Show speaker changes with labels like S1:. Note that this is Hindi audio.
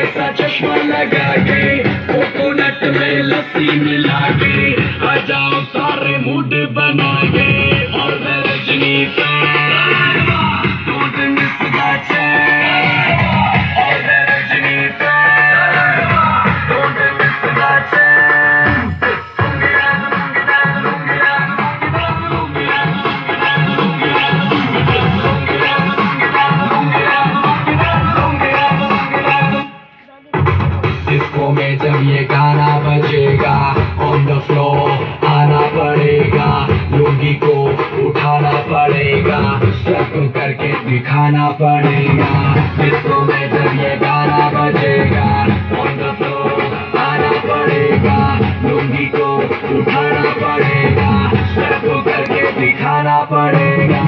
S1: सा चश्मा लगा के, कोकोनट में लस्सी मिला के, आ जाओ सारे मूड बना के, और मैं Rajni fan, don't miss the chain, और मैं Rajni fan, don't miss the chain. Disco में जब ये गाना बजेगा, ऑन द फ्लोर आना पड़ेगा, लुंगी को उठाना पड़ेगा, स्टेप करके दिखाना पड़ेगा। डिस्को में जब ये गाना बजेगा, ऑन द फ्लोर आना पड़ेगा, लुंगी को उठाना पड़ेगा, स्टेप करके दिखाना पड़ेगा।